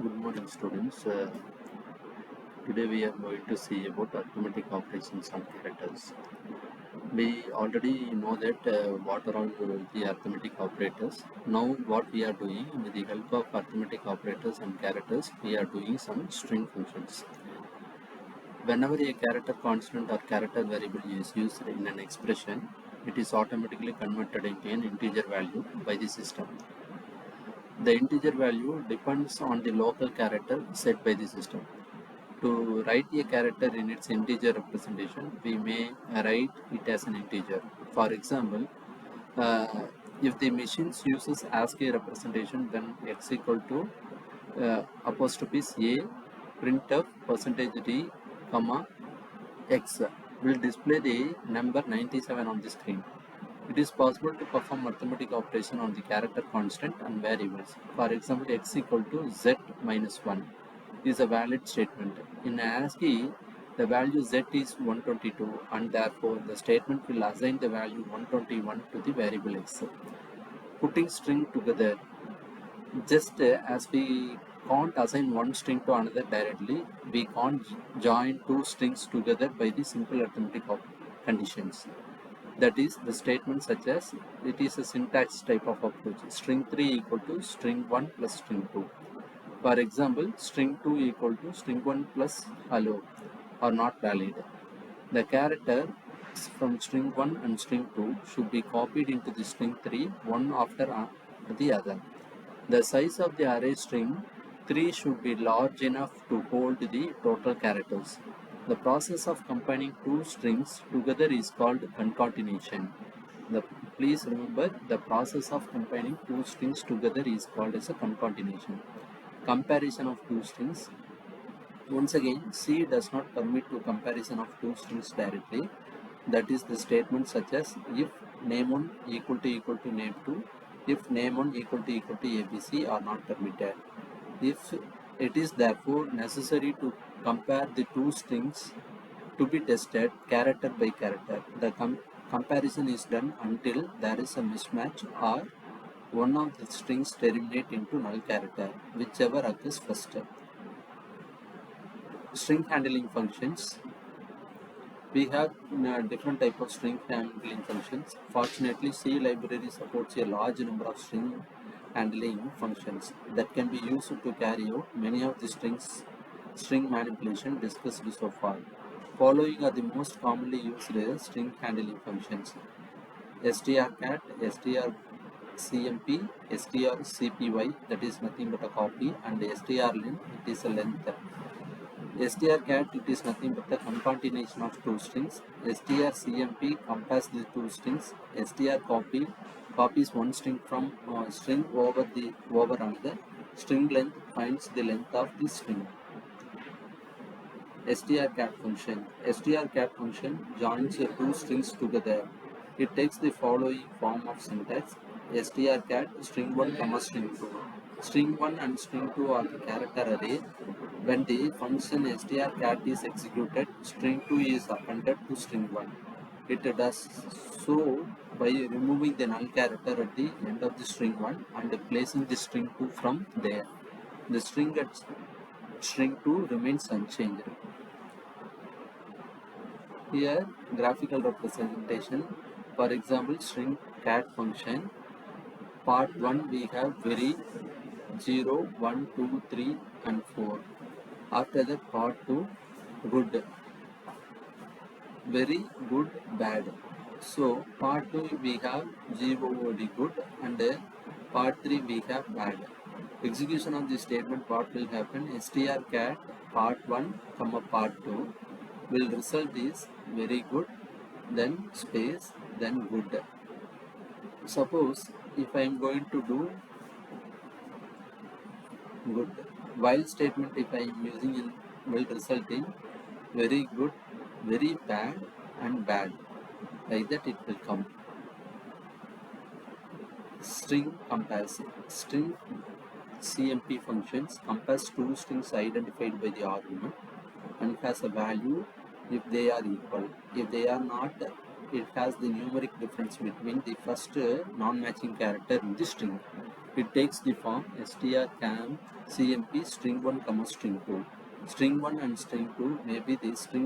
Good morning, students. Today we are going to see about arithmetic operations on characters. We already know that what are all the arithmetic operators. Now what we are doing with the help of arithmetic operators and characters, we are doing some string functions. Whenever a character constant or character variable is used in an expression, it is automatically converted into an integer value by the system. The integer value depends on the local character set by the system. To write a character in its integer representation, we may write it as an integer. For example, if the machine uses ASCII representation, then x equal to apostrophe a printf percentage d comma x will display the number 97 on the screen. It is possible to perform arithmetic operation on the character constant and variables. For example, x equal to z minus 1 is a valid statement. In ASCII, the value z is 122 and therefore the statement will assign the value 121 to the variable x. Putting string together, just as we can't assign one string to another directly, we can't join two strings together by the simple arithmetic conditions. That is, the statement such as it is a syntax type of approach. String 3 equal to string 1 plus string 2. For example, string 2 equal to string 1 plus hello are not valid. The characters from string 1 and string 2 should be copied into the string 3 one after the other. The size of the array string 3 should be large enough to hold the total characters. The process of combining two strings together is called concatenation. Please remember, the process of combining two strings together is called as a concatenation. Comparison of two strings. Once again, C does not permit to comparison of two strings directly. That is the statement such as if name1 equal to name2, if name1 equal to ABC are not permitted. If it is therefore necessary to compare the two strings to be tested character by character, the comparison is done until there is a mismatch or one of the strings terminate into null character, whichever occurs first. String handling functions. We have different type of string handling functions. Fortunately, C library supports a large number of string handling functions that can be used to carry out many of the string manipulation discussed so far. Following are the most commonly used string handling functions: strcat, strcmp, strcpy, that is nothing but a copy, and strlen, it is a length. strcat, it is nothing but the concatenation of two strings. strcmp compares the two strings. strcopy copies one string from string over another. String length finds the length of the string. strcat function. strcat function joins two strings together. It takes the following form of syntax: strcat string 1 comma string 2. String 1 and string 2 are the character array. When the function strcat is executed, string 2 is appended to string 1. It does so by removing the null character at the end of the string 1 and placing the string 2 from there. The string at string 2 remains unchanged. Here, graphical representation. For example, string cat function. Part 1 we have very 0, 1, 2, 3 and 4. After that, part 2 good, very good, bad. So part 2 we have GOOD good, and part 3 we have bad. Execution of this statement, what will happen? strcat part 1 comma part 2 will result is very good, then space, then good. Suppose if I am going to do good, while statement if I am using in will result in very good, very bad and bad. Like that it will come. String comparison. String CMP functions compares two strings identified by the argument and has a value if they are equal. If they are not, it has the numeric difference between the first non-matching character in the string. It takes the form str cam cmp string 1 comma string 2. String 1 and string 2 may be the string